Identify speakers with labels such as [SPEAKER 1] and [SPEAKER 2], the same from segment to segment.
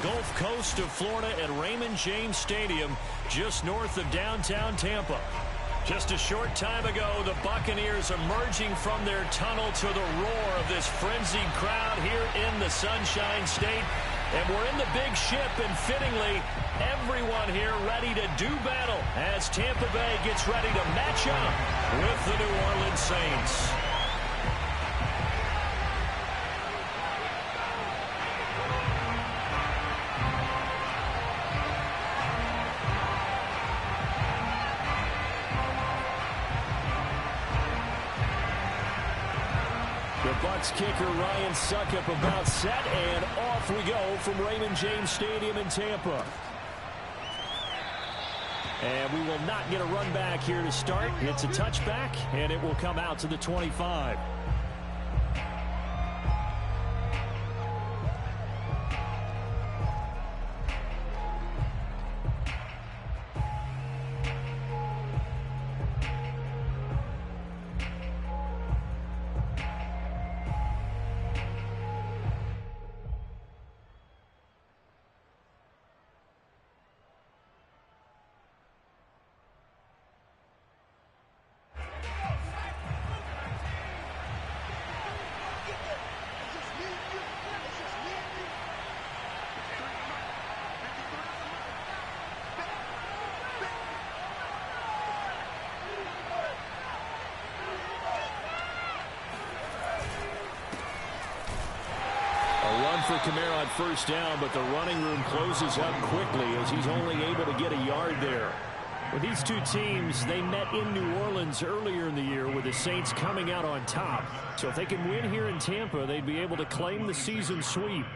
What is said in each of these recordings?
[SPEAKER 1] Gulf Coast of Florida at Raymond James Stadium, just north of downtown Tampa. Just a short time ago, the Buccaneers emerging from their tunnel to the roar of this frenzied crowd here in the Sunshine State. And we're in the big ship, and fittingly, everyone here ready to do battle as Tampa Bay gets ready to match up with the New Orleans Saints. Bucs kicker Ryan Succop about set, and off we go from Raymond James Stadium in Tampa. And we will not get a run back here to start. It's a touchback, and it will come out to the 25. For Kamara on first down, but the running room closes up quickly as he's only able to get a yard there. Well, these two teams, they met in New Orleans earlier in the year with the Saints coming out on top. So if they can win here in Tampa, they'd be able to claim the season sweep.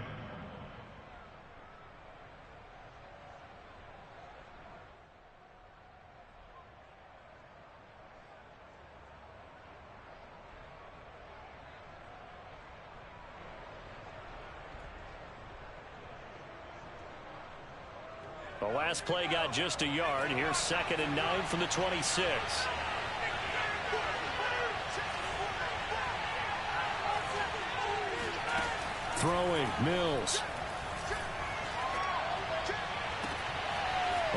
[SPEAKER 1] The last play got just a yard. Here's 2nd and 9 from the 26. Throwing, Mills.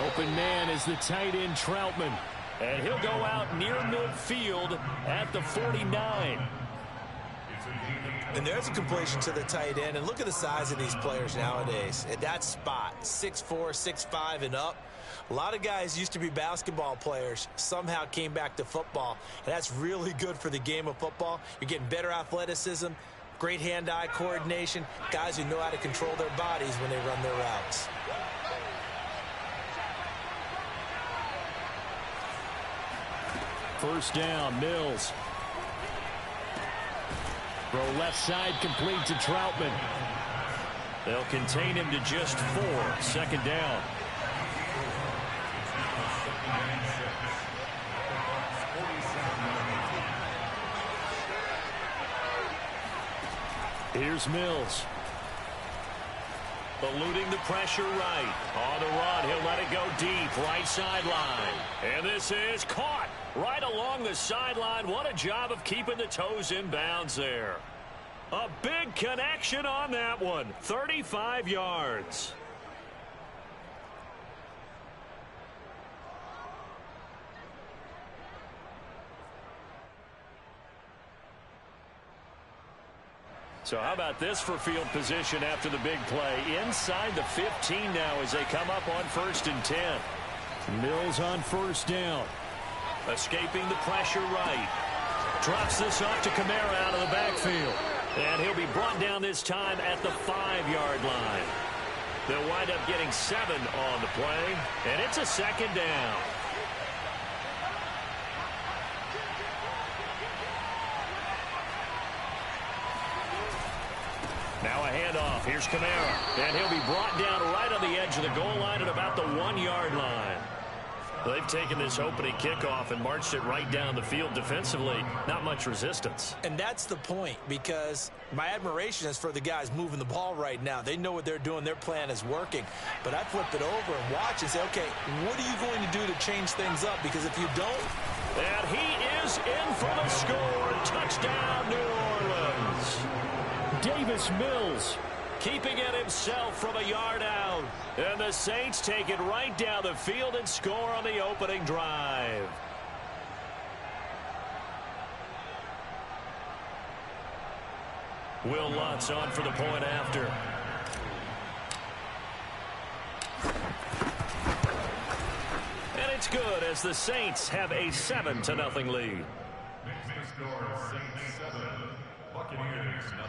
[SPEAKER 1] Open man is the tight end, Troutman. And he'll go out near midfield at the 49.
[SPEAKER 2] And there's a completion to the tight end. And look at the size of these players nowadays. At that spot, 6'4", 6'5", and up. A lot of guys used to be basketball players, somehow came back to football. And that's really good for the game of football. You're getting better athleticism, great hand-eye coordination, guys who know how to control their bodies when they run their routes.
[SPEAKER 1] First down, Mills. Throw left side complete to Troutman. They'll contain him to just 4. 2nd down. Here's Mills. Eluding the pressure right. On the run, he'll let it go deep. Right sideline. And this is caught right along the sideline. What a job of keeping the toes in bounds there. A big connection on that one. 35 yards. So how about this for field position after the big play? Inside the 15 now as they come up on 1st and 10. Mills on first down. Escaping the pressure right. Drops this off to Kamara out of the backfield. And he'll be brought down this time at the 5-yard line. They'll wind up getting 7 on the play. And it's a 2nd down. Now a handoff. Here's Kamara. And he'll be brought down right on the edge of the goal line at about the 1-yard line. They've taken this opening kickoff and marched it right down the field defensively. Not much resistance.
[SPEAKER 2] And that's the point, because my admiration is for the guys moving the ball right now. They know what they're doing. Their plan is working. But I flip it over and watch and say, okay, what are you going to do to change things up? Because if you don't...
[SPEAKER 1] And he is in for the score. Touchdown, New Orleans. Davis Mills keeping it himself from a yard out. And the Saints take it right down the field and score on the opening drive. Will Lutz on for the point after. And it's good as the Saints have a 7-0 lead.
[SPEAKER 3] Next score, Saints 7, Buccaneers 0.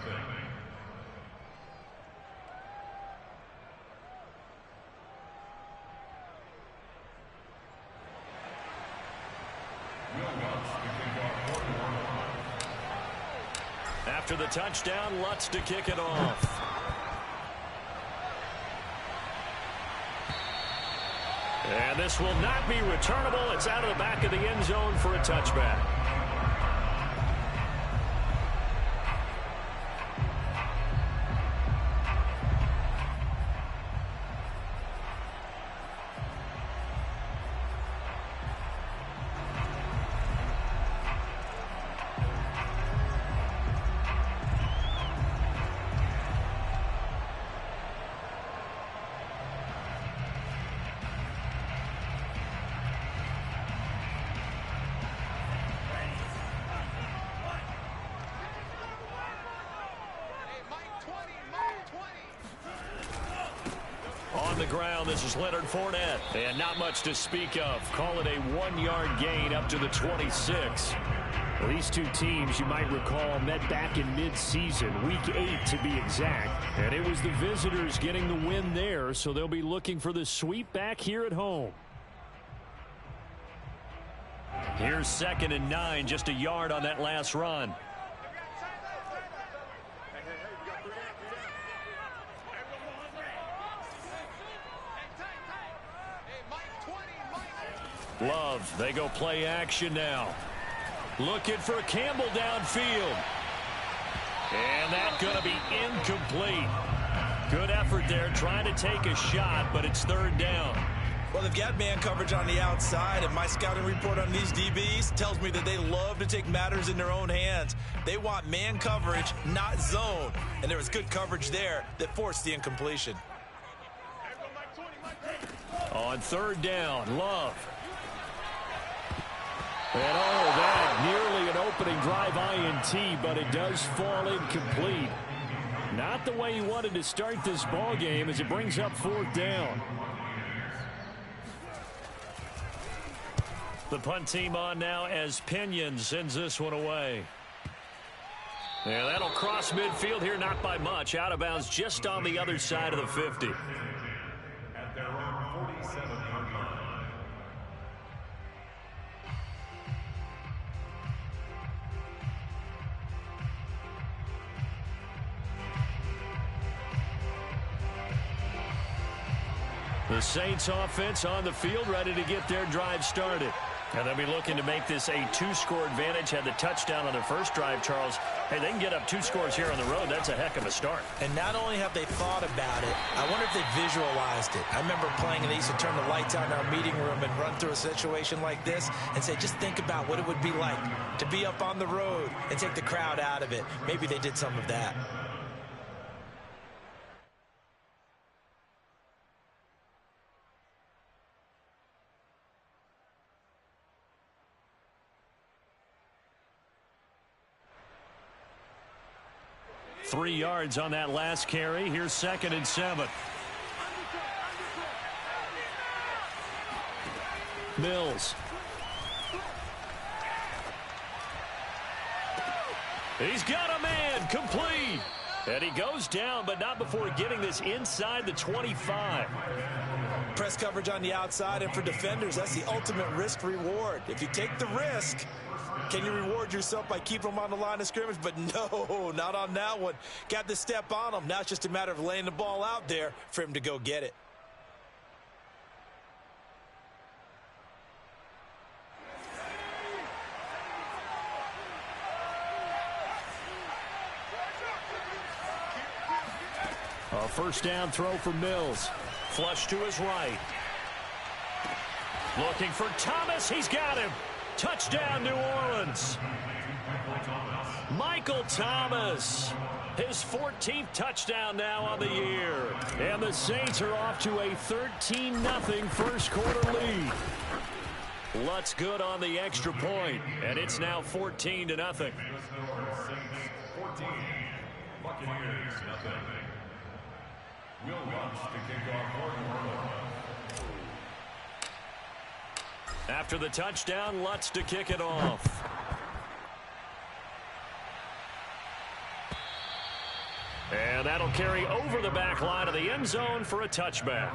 [SPEAKER 1] After the touchdown, Lutz to kick it off. And this will not be returnable. It's out of the back of the end zone for a touchback. On the ground, this is Leonard Fournette. And not much to speak of. Call it a 1-yard gain up to the 26.
[SPEAKER 4] Well, these two teams, you might recall, met back in mid-season, week 8 to be exact. And it was the visitors getting the win there, so they'll be looking for the sweep back here at home.
[SPEAKER 1] Here's 2nd and 9, just a yard on that last run. Love, they go play action now. Looking for Campbell downfield. And that's going to be incomplete. Good effort there, trying to take a shot, but it's 3rd down.
[SPEAKER 2] Well, they've got man coverage on the outside, and my scouting report on these DBs tells me that they love to take matters in their own hands. They want man coverage, not zone. And there was good coverage there that forced the incompletion.
[SPEAKER 1] On 3rd down, Love. And that nearly an opening drive INT, but it does fall incomplete. Not the way he wanted to start this ball game as it brings up 4th down. The punt team on now as Pinion sends this one away. Yeah, that'll cross midfield here, not by much. Out of bounds just on the other side of the 50.
[SPEAKER 3] At their own 47-yard line.
[SPEAKER 1] The Saints offense on the field, ready to get their drive started. And they'll be looking to make this a 2-score advantage. Had the touchdown on their first drive, Charles. Hey, they can get up 2 scores here on the road. That's a heck of a start.
[SPEAKER 2] And not only have they thought about it, I wonder if they visualized it. I remember playing, and they used to turn the lights on in our meeting room and run through a situation like this and say, just think about what it would be like to be up on the road and take the crowd out of it. Maybe they did some of that.
[SPEAKER 1] Three yards on that last carry. Here's 2nd and 7. Mills. He's got a man. Complete. And he goes down, but not before getting this inside the 25.
[SPEAKER 2] Press coverage on the outside, and for defenders, that's the ultimate risk reward. If you take the risk, can you reward yourself by keeping them on the line of scrimmage? But no, not on that one. Got the step on him. Now it's just a matter of laying the ball out there for him to go get it.
[SPEAKER 4] A first down throw for Mills.
[SPEAKER 1] Flush to his right. Looking for Thomas. He's got him. Touchdown, New Orleans. Michael Thomas. His 14th touchdown now on the year.
[SPEAKER 4] And the Saints are off to a 13-0 first quarter lead.
[SPEAKER 1] Lutz good on the extra point, and it's now 14-0.
[SPEAKER 3] Buccaneers, nothing. Will Lutz to kick off.
[SPEAKER 1] After the touchdown, Lutz to kick it off. And that'll carry over the back line of the end zone for a touchback.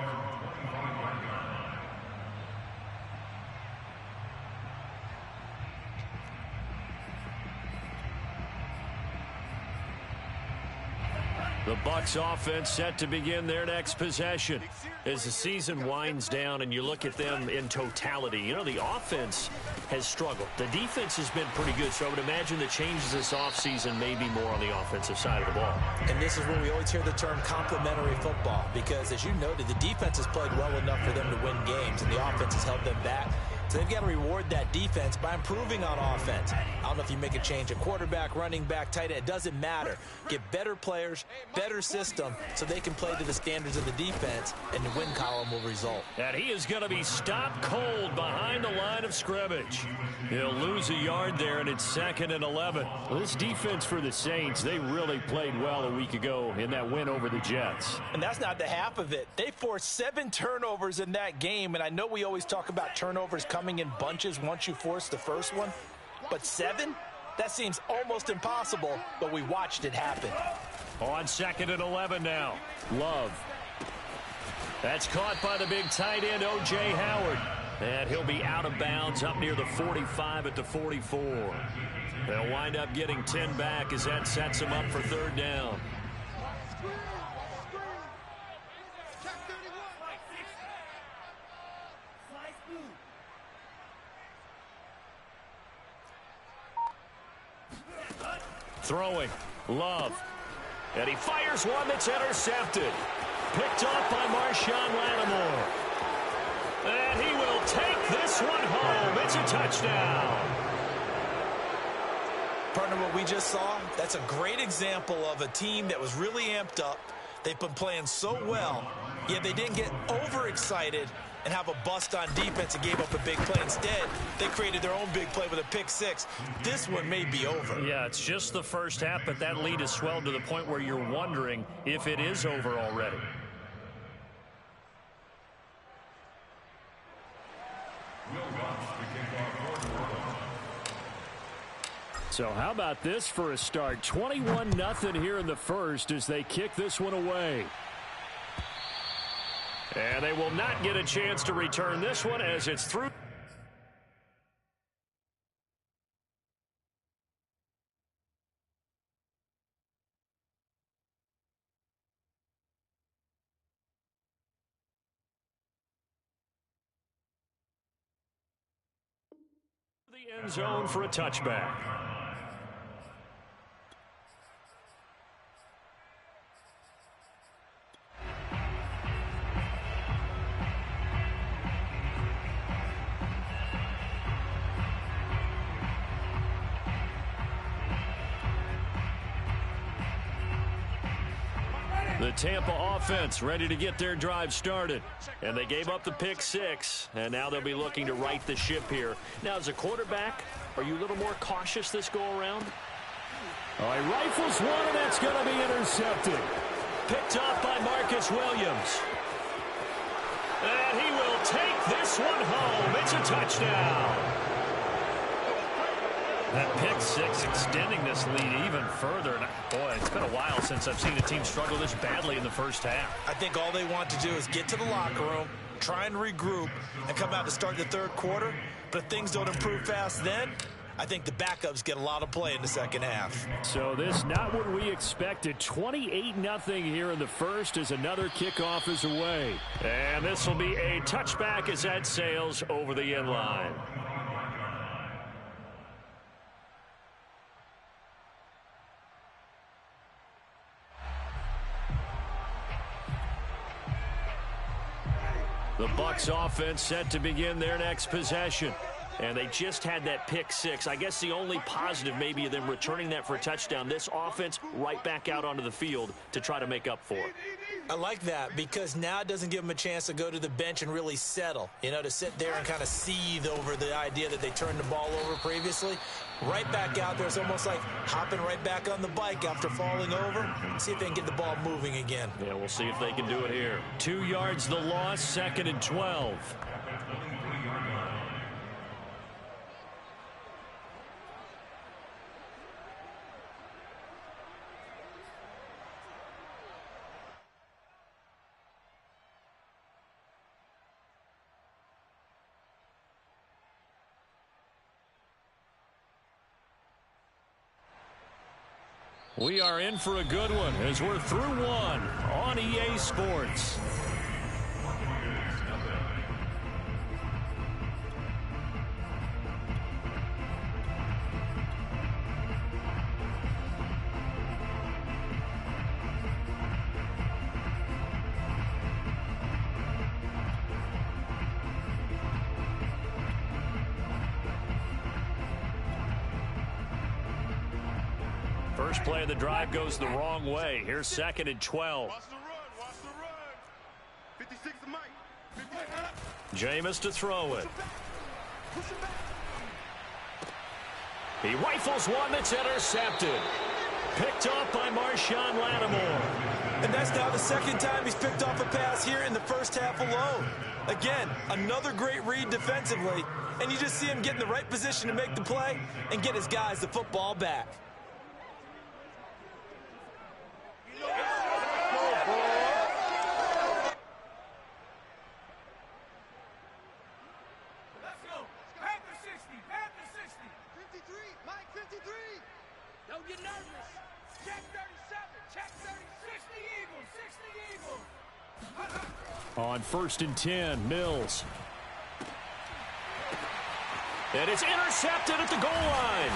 [SPEAKER 1] The Bucs offense set to begin their next possession. As the season winds down and you look at them in totality, you know, the offense has struggled. The defense has been pretty good, so I would imagine the changes this offseason may be more on the offensive side of the ball.
[SPEAKER 2] And this is where we always hear the term complementary football, because as you noted, the defense has played well enough for them to win games, and the offense has held them back. So they've got to reward that defense by improving on offense. I don't know if you make a change, a quarterback, running back, tight end, it doesn't matter. Get better players, better system, so they can play to the standards of the defense, and the win column will result.
[SPEAKER 1] And he is going to be stopped cold behind the line of scrimmage. He'll lose a yard there, and it's 2nd and 11.
[SPEAKER 4] Well, this defense for the Saints, they really played well a week ago in that win over the Jets.
[SPEAKER 2] And that's not the half of it. They forced 7 turnovers in that game, and I know we always talk about turnovers coming in bunches once you force the first one, but 7? That seems almost impossible, but we watched it happen.
[SPEAKER 1] On 2nd and 11 now. Love. That's caught by the big tight end, O.J. Howard. And he'll be out of bounds up near the 45 at the 44. They'll wind up getting 10 back as that sets them up for 3rd down. Throwing. Love. And he fires one that's intercepted. Picked off by Marshawn Lattimore. And he will take this one home. It's a touchdown.
[SPEAKER 2] Partner, what we just saw, that's a great example of a team that was really amped up. They've been playing so well, yet they didn't get overexcited and have a bust on defense and gave up a big play. Instead, they created their own big play with a pick 6. This one may be over.
[SPEAKER 1] Yeah, it's just the first half, but that lead has swelled to the point where you're wondering if it is over already.
[SPEAKER 4] So how about this for a start? 21-0 here in the first as they kick this one away.
[SPEAKER 1] And they will not get a chance to return this one as it's through. The end zone for a touchback. The Tampa offense ready to get their drive started. And they gave up the pick 6, and now they'll be looking to right the ship here. Now, as a quarterback, are you a little more cautious this go-around?
[SPEAKER 4] All right, rifles one, and that's going to be intercepted.
[SPEAKER 1] Picked off by Marcus Williams. And he will take this one home. It's a touchdown. That pick 6 extending this lead even further. And boy, it's been a while since I've seen a team struggle this badly in the first half.
[SPEAKER 2] I think all they want to do is get to the locker room, try and regroup, and come out to start the 3rd quarter. But if things don't improve fast then, I think the backups get a lot of play in the second half.
[SPEAKER 4] So this not what we expected. 28-0 here in the first as another kickoff is away.
[SPEAKER 1] And this will be a touchback as that sails over the end line. The Bucs offense set to begin their next possession. And they just had that pick six. I guess the only positive maybe of them returning that for a touchdown. This offense right back out onto the field to try to make up for it.
[SPEAKER 2] I like that because now it doesn't give them a chance to go to the bench and really settle. You know, to sit there and kind of seethe over the idea that they turned the ball over previously. Right back out there. It's almost like hopping right back on the bike after falling over. See if they can get the ball moving again.
[SPEAKER 1] Yeah, we'll see if they can do it here. 2 yards the loss, 2nd and 12. We are in for a good one as we're through one on EA Sports. First play of the drive goes the wrong way. Here's 2nd and 12.
[SPEAKER 3] Watch the run. Watch the run. 56 to Mike.
[SPEAKER 1] Jameis to throw it. He rifles one that's intercepted. Picked off by Marshawn Lattimore.
[SPEAKER 2] And that's now the 2nd time he's picked off a pass here in the first half alone. Again, another great read defensively. And you just see him get in the right position to make the play and get his guys the football back.
[SPEAKER 4] On 1st and 10, Mills.
[SPEAKER 1] And it's intercepted at the goal line.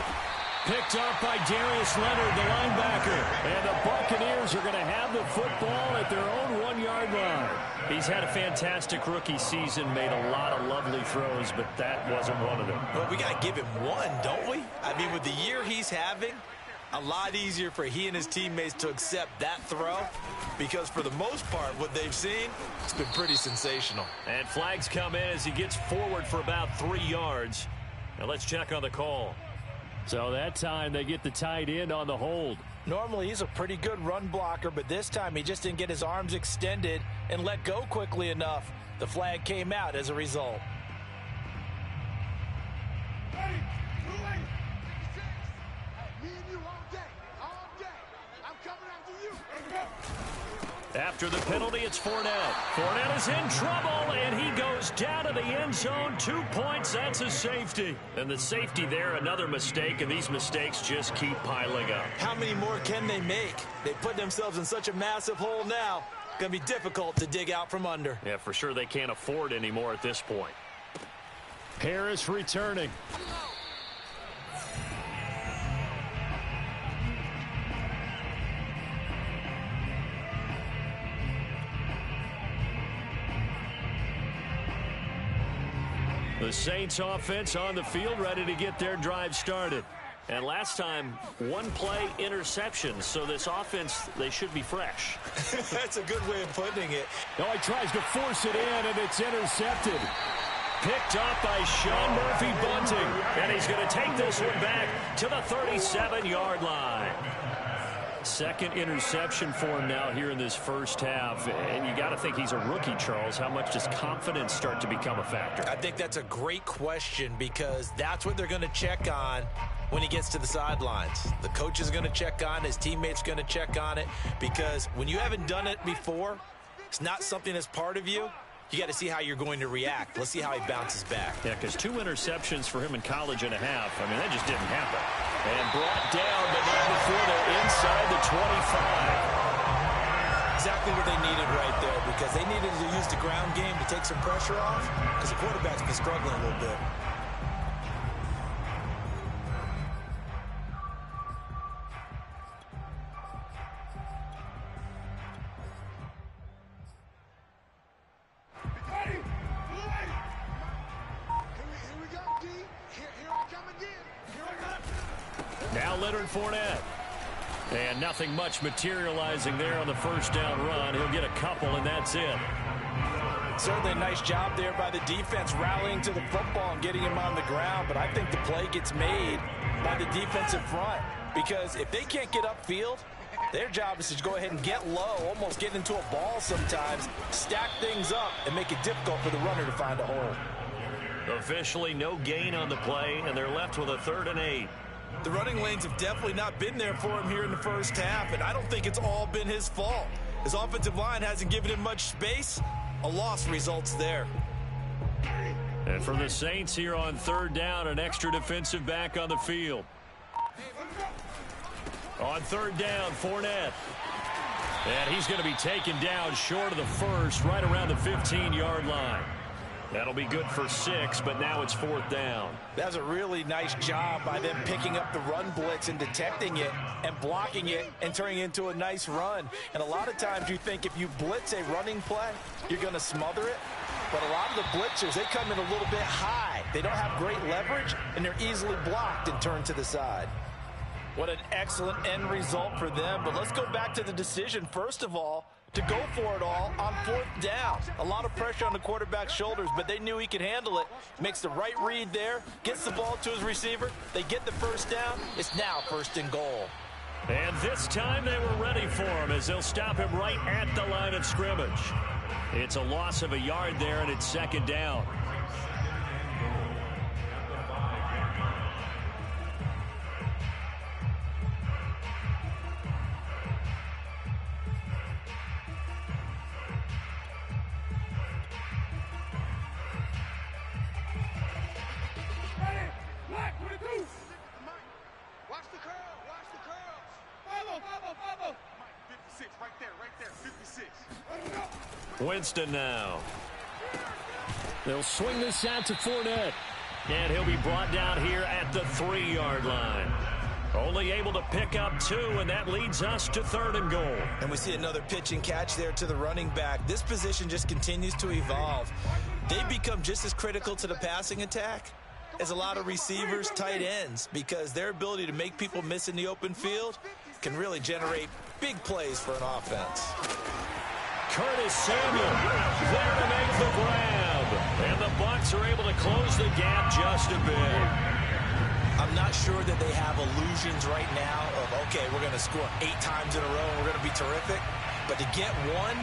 [SPEAKER 1] Picked up by Darius Leonard, the linebacker. And the Buccaneers are going to have the football at their own 1-yard line. He's had a fantastic rookie season, made a lot of lovely throws, but that wasn't one of them.
[SPEAKER 2] Well, we got to give him one, don't we? I mean, with the year he's having, a lot easier for he and his teammates to accept that throw because for the most part, what they've seen, it's been pretty sensational.
[SPEAKER 1] And flags come in as he gets forward for about 3 yards. Now let's check on the call.
[SPEAKER 4] So that time they get the tight end on the hold.
[SPEAKER 2] Normally he's a pretty good run blocker, but this time he just didn't get his arms extended and let go quickly enough. The flag came out as a result.
[SPEAKER 1] After the penalty, it's Fournette. Fournette is in trouble, and he goes down to the end zone. 2 points, that's a safety. And the safety there, another mistake, and these mistakes just keep piling up.
[SPEAKER 2] How many more can they make? They put themselves in such a massive hole now. Going to be difficult to dig out from under.
[SPEAKER 1] Yeah, for sure they can't afford any more at this point.
[SPEAKER 4] Harris returning.
[SPEAKER 1] The Saints offense on the field ready to get their drive started. And last time, 1 play interception. So this offense, they should be fresh.
[SPEAKER 2] That's a good way of putting it.
[SPEAKER 4] Now he tries to force it in, and it's intercepted.
[SPEAKER 1] Picked off by Sean Murphy Bunting. And he's going to take this one back to the 37-yard line. 2nd interception for him now here in this first half. And you got to think he's a rookie, Charles. How much does confidence start to become a factor?
[SPEAKER 2] I think that's a great question because that's what they're going to check on when he gets to the sidelines. The coach is going to check on it. His teammates going to check on it because when you haven't done it before, it's not something that's part of you. You got to see how you're going to react. Let's see how he bounces back.
[SPEAKER 1] Yeah, because 2 interceptions for him in college and a half. I mean, that just didn't happen. And brought down, but not before they're inside the 25.
[SPEAKER 2] Exactly what they needed right there because they needed to use the ground game to take some pressure off because the quarterback's been struggling a little bit.
[SPEAKER 1] Leonard Fournette. And nothing much materializing there on the first down run. He'll get a couple, and that's it.
[SPEAKER 2] Certainly a nice job there by the defense rallying to the football and getting him on the ground. But I think the play gets made by the defensive front. Because if they can't get upfield, their job is to go ahead and get low, almost get into a ball sometimes, stack things up, and make it difficult for the runner to find a hole.
[SPEAKER 1] Officially no gain on the play, and they're left with a 3rd and 8.
[SPEAKER 2] The running lanes have definitely not been there for him here in the first half, and I don't think it's all been his fault. His offensive line hasn't given him much space. A loss results there.
[SPEAKER 1] And for the Saints here on 3rd down, an extra defensive back on the field. On 3rd down, Fournette. And he's going to be taken down short of the first, right around the 15-yard line. That'll be good for 6, but now it's 4th down.
[SPEAKER 2] That's a really nice job by them picking up the run blitz and detecting it and blocking it and turning it into a nice run. And a lot of times you think if you blitz a running play, you're going to smother it. But a lot of the blitzers, they come in a little bit high. They don't have great leverage, and they're easily blocked and turned to the side. What an excellent end result for them. But let's go back to the decision, first of all, to go for it all on 4th down. A lot of pressure on the quarterback's shoulders, but they knew he could handle it. Makes the right read there, gets the ball to his receiver. They get the first down. It's now 1st and goal.
[SPEAKER 1] And this time they were ready for him as they'll stop him right at the line of scrimmage. It's a loss of a yard there, and it's 2nd down. Winston now. They'll swing this out to Fournette. And he'll be brought down here at the 3-yard line. Only able to pick up 2, and that leads us to 3rd and goal.
[SPEAKER 2] And we see another pitch and catch there to the running back. This position just continues to evolve. They become just as critical to the passing attack as a lot of receivers, tight ends, because their ability to make people miss in the open field can really generate big plays for an offense.
[SPEAKER 1] Curtis Samuel there to make the grab. And the Bucs are able to close the gap just a bit.
[SPEAKER 2] I'm not sure that they have illusions right now of, okay, we're going to score 8 times in a row and we're going to be terrific. But to get one,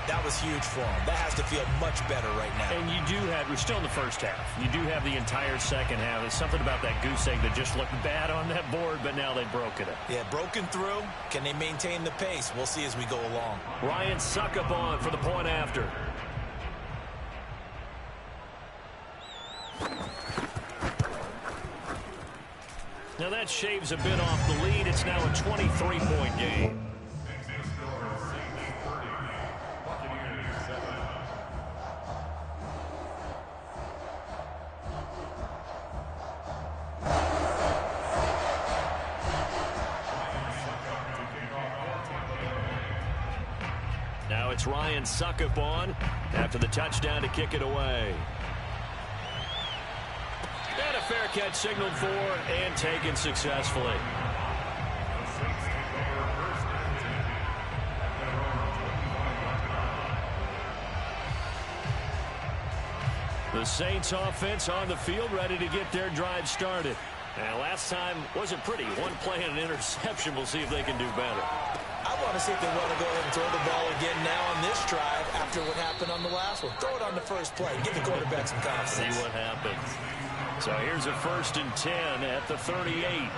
[SPEAKER 2] that was huge for them. That has to feel much better right now.
[SPEAKER 1] And you do have, we're still in the first half. You do have the entire second half. There's something about that goose egg that just looked bad on that board, but now they've broken it.
[SPEAKER 2] Yeah, broken through. Can they maintain the pace? We'll see as we go along.
[SPEAKER 1] Ryan Suckup on for the point after. Now that shaves a bit off the lead. It's now a 23-point game. Now it's Ryan Suckup on after the touchdown to kick it away. And a fair catch signaled for and taken successfully. The Saints offense on the field ready to get their drive started. Now last time wasn't pretty. One play and an interception. We'll see if they can do better.
[SPEAKER 2] I want to see if they want to go ahead and throw the ball again now on this drive after what happened on the last one. Throw it on the first play. Give the quarterback some confidence.
[SPEAKER 1] See what happens. So here's a 1st and 10 at the 38.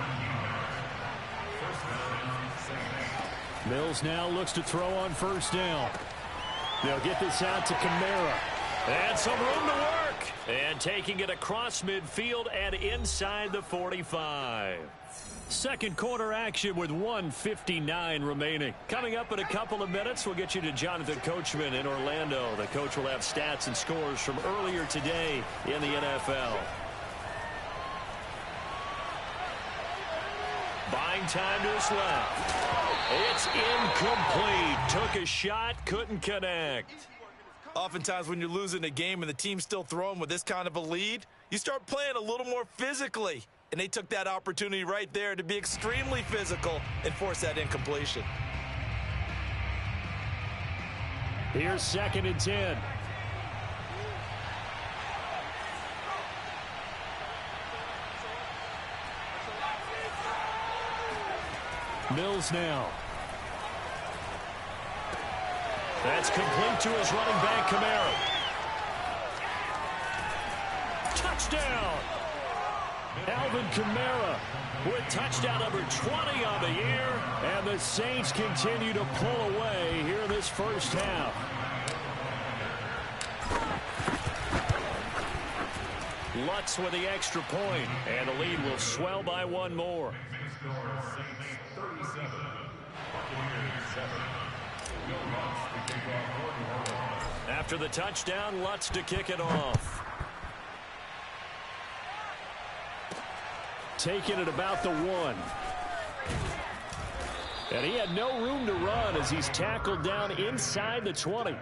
[SPEAKER 1] Mills now looks to throw on 1st down. They'll get this out to Kamara. And some room to work. And taking it across midfield and inside the 45. Second quarter action with 1:59 remaining. Coming up in a couple of minutes, we'll get you to Jonathan Coachman in Orlando. The coach will have stats and scores from earlier today in the NFL. Buying time to his left. It's incomplete. Took a shot, couldn't connect.
[SPEAKER 2] Oftentimes when you're losing a game and the team's still throwing with this kind of a lead, you start playing a little more physically. and they took that opportunity right there to be extremely physical and force that incompletion.
[SPEAKER 4] Here's 2nd and 10. Mills now. That's complete to his running back, Kamara. Touchdown! Alvin Kamara with touchdown number 20 on the year, and the Saints continue to pull away here in this first half. Lutz with the extra point, and the lead will swell by one more. After the touchdown, Lutz to kick it off. Taking it about the 1. And he had no room to run as he's tackled down inside the 20.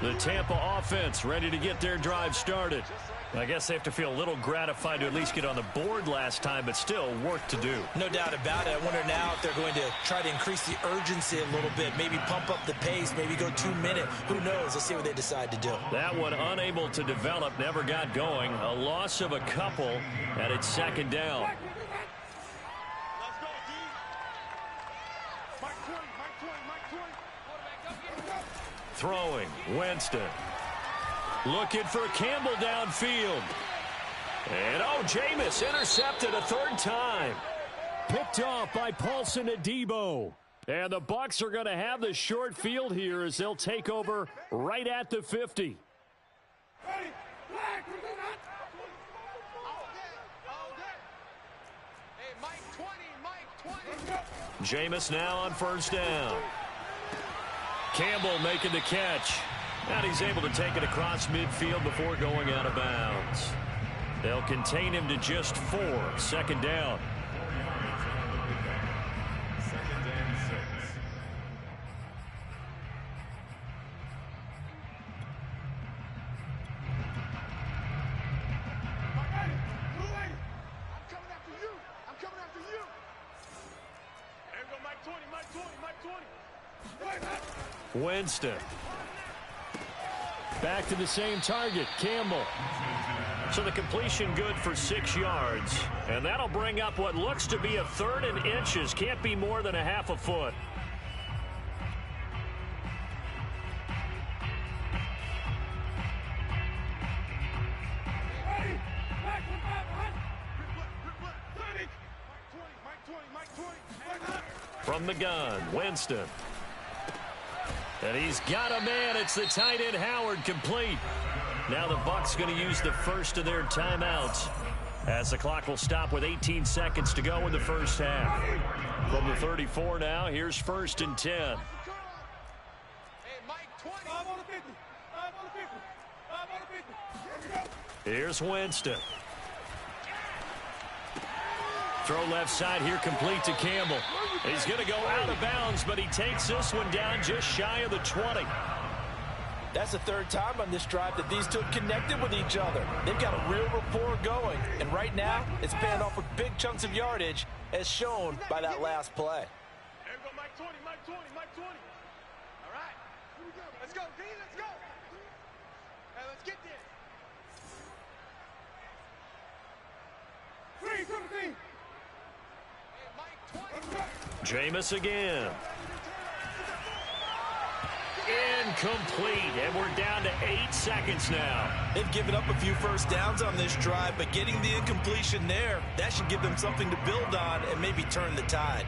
[SPEAKER 4] The Tampa offense ready to get their drive started. I guess they have to feel a little gratified to at least get on the board last time, but still work to do.
[SPEAKER 2] No doubt about it. I wonder now if they're going to try to increase the urgency a little bit, maybe pump up the pace, maybe go 2 minute. Who knows? Let's see what they decide to do.
[SPEAKER 1] That one unable to develop, never got going. A loss of a couple, and it's 2nd down. Throwing, Winston. Looking for Campbell downfield. And, Jameis intercepted a 3rd time. Picked off by Paulson Adebo. And the Bucs are going to have the short field here as they'll take over right at the 50. Jameis now on 1st down. Campbell making the catch. And he's able to take it across midfield before going out of bounds. They'll contain him to just 4. 2nd down. Winston. Back to the same target, Campbell. So the completion good for 6 yards. And that'll bring up what looks to be a 3rd and inches. Can't be more than a half a foot. From the gun, Winston. And he's got a man. It's the tight end, Howard, complete. Now the Bucs going to use the first of their timeouts as the clock will stop with 18 seconds to go in the first half. From the 34 now, here's 1st and 10. Here's Winston. Throw left side here, complete to Campbell. He's going to go out of bounds, but he takes this one down just shy of the 20.
[SPEAKER 2] That's the 3rd time on this drive that these two have connected with each other. They've got a real rapport going, and right now it's paying off with big chunks of yardage, as shown by that last play.
[SPEAKER 5] Here we go, Mike 20, Mike 20, Mike 20. All right, here we go. Let's go, D, let's go. Hey, let's get this. 3, 17.
[SPEAKER 1] Jameis again. Incomplete, and we're down to 8 seconds now.
[SPEAKER 2] They've given up a few first downs on this drive, but getting the incompletion there, that should give them something to build on and maybe turn the tide.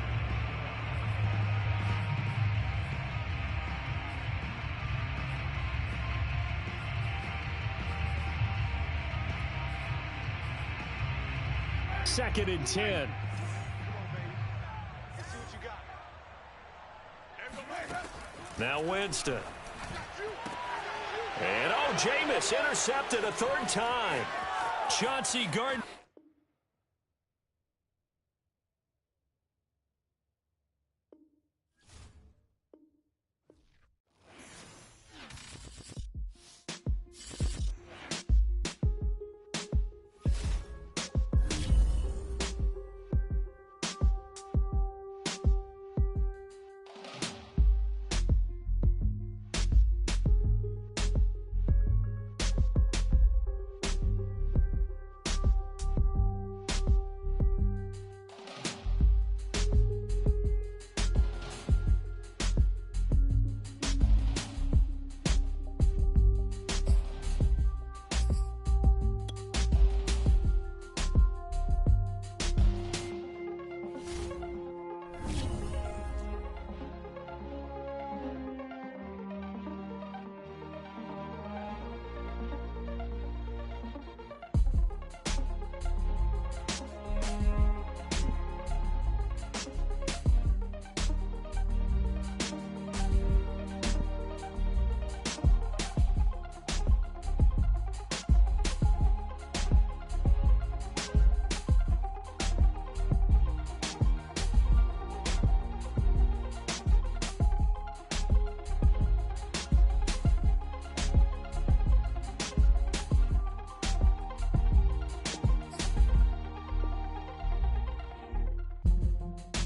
[SPEAKER 4] Second and 10.
[SPEAKER 1] Now Winston. And Jameis intercepted a 3rd time. Chauncey Gardner.